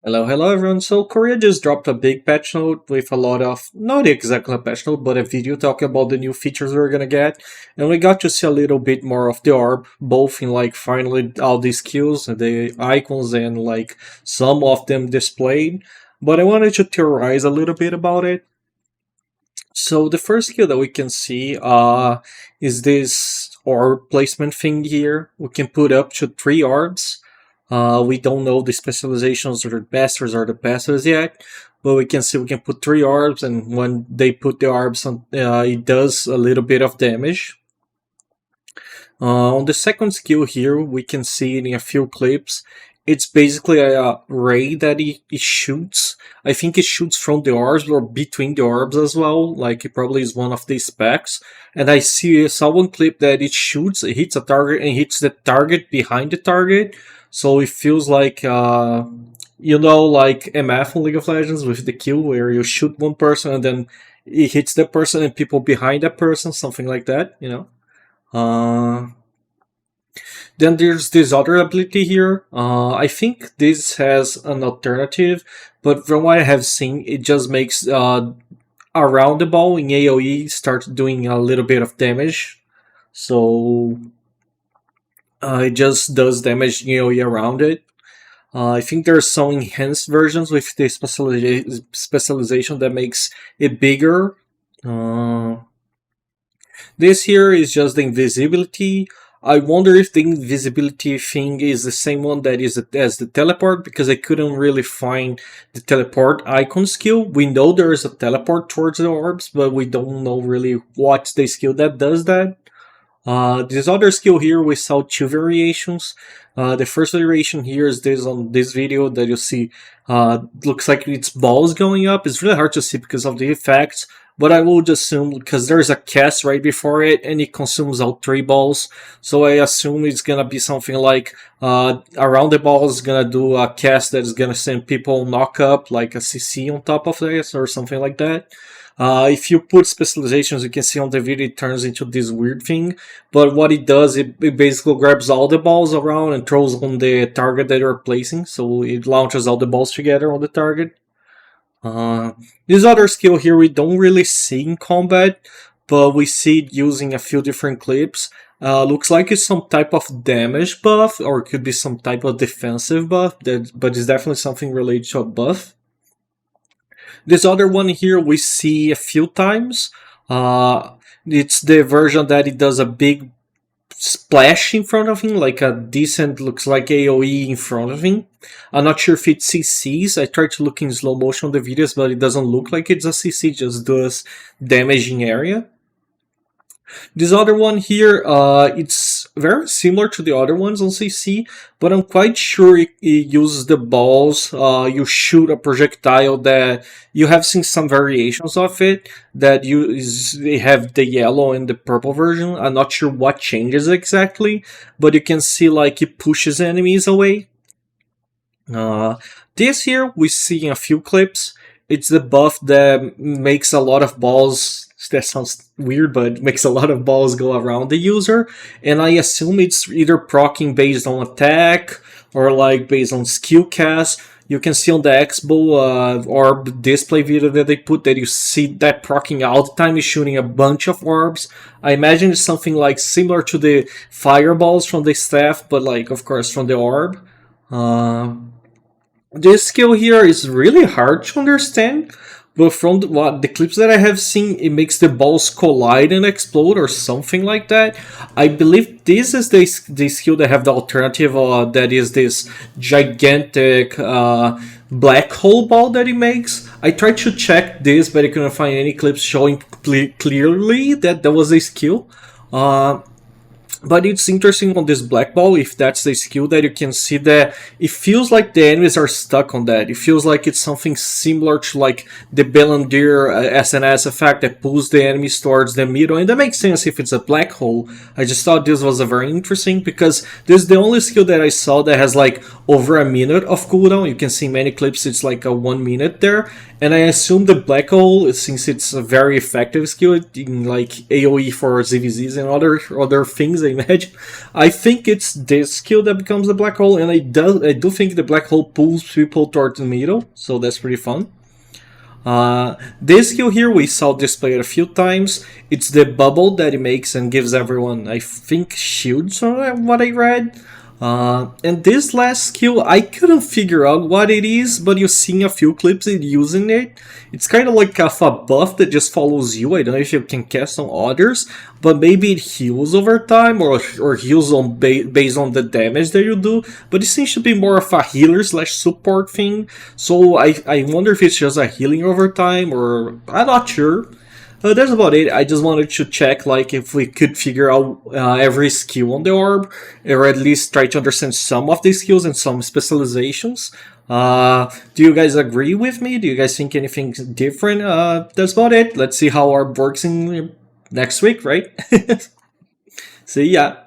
Hello everyone. So Korea just dropped a big patch note with a lot of, not exactly a patch note, but a video talking about the new features we're gonna get. And we got to see a little bit more of the orb, both in like finally all the skills, the icons, and like some of them displayed. But I wanted to theorize a little bit about it. So the first skill that we can see is this orb placement thing here. We can put up to 3 orbs. We don't know the specializations or the masters or the passives yet, but we can see we can put 3 orbs, and when they put the orbs on, it does a little bit of damage. On the second skill here, we can see in a few clips, it's basically a ray that it shoots. I think it shoots from the orbs or between the orbs as well, like it probably is one of these specs. And I saw one clip that it shoots, it hits a target and hits the target behind the target. So it feels like, like MF on League of Legends with the kill where you shoot one person and then it hits the person and people behind that person, something like that. Uh, then there's this other ability here. I think this has an alternative, but from what I have seen, it just makes around the ball in AoE start doing a little bit of damage. So it just does damage in AoE around it. I think there's some enhanced versions with the specialization that makes it bigger. This here is just the invisibility. I wonder if the invisibility thing is the same one that is as the teleport, because I couldn't really find the teleport icon skill. We know there is a teleport towards the orbs, but we don't know really what's the skill that does that. This other skill here, we saw 2 variations. The first variation here is this on this video that you see. Looks like it's balls going up. It's really hard to see because of the effects, but I would assume because there's a cast right before it and it consumes all 3 balls. So I assume it's gonna be something like around the ball is gonna do a cast that is gonna send people knock up, like a CC on top of this or something like that. If you put specializations, you can see on the video it turns into this weird thing. But what it does, it basically grabs all the balls around and throws on the target that you're placing. So it launches all the balls together on the target. This other skill here we don't really see in combat, but we see it using a few different clips. Looks like it's some type of damage buff, or it could be some type of defensive buff, but it's definitely something related to a buff. This other one here we see a few times. It's the version that it does a big splash in front of him, like a decent, looks like AoE in front of him. I'm not sure if it CCs. I tried to look in slow motion on the videos, but it doesn't look like it's a CC, just does damaging area. This other one here, it's very similar to the other ones on CC, but I'm quite sure it uses the balls. You shoot a projectile that you have seen some variations of it that they have the yellow and the purple version. I'm not sure what changes exactly, but you can see like it pushes enemies away. This here we see in a few clips. It's the buff that makes a lot of balls. That sounds weird, but it makes a lot of balls go around the user. And I assume it's either proccing based on attack or like based on skill cast. You can see on the Expo orb display video that they put that you see that proccing all the time is shooting a bunch of orbs. I imagine it's something like similar to the fireballs from the staff, but like of course from the orb. This skill here is really hard to understand, but from the clips that I have seen, it makes the balls collide and explode or something like that. I believe this is the skill that have the alternative that is this gigantic black hole ball that it makes. I tried to check this, but I couldn't find any clips showing clearly that there was a skill. But it's interesting on this black ball, if that's the skill, that you can see that it feels like the enemies are stuck on that. It feels like it's something similar to like the Bellandir SNS effect that pulls the enemies towards the middle. And that makes sense if it's a black hole. I just thought this was a very interesting because this is the only skill that I saw that has like over a minute of cooldown. You can see many clips, it's like a 1 minute there. And I assume the black hole, since it's a very effective skill in like AoE for ZVZs and other things, I imagine. I think it's this skill that becomes the black hole, and I do think the black hole pulls people towards the middle, so that's pretty fun. This skill here we saw displayed a few times. It's the bubble that it makes and gives everyone, I think, shields from what I read. And this last skill, I couldn't figure out what it is, but you've seen a few clips it using it. It's kind of like a buff that just follows you. I don't know if you can cast on others, but maybe it heals over time or heals on based on the damage that you do. But it seems to be more of a healer slash support thing. So I wonder if it's just a healing over time, or I'm not sure. That's about it. I just wanted to check like if we could figure out every skill on the orb, or at least try to understand some of the skills and some specializations. Do you guys agree with me? Do you guys think anything different? That's about it. Let's see how orb works in next week, right? See ya.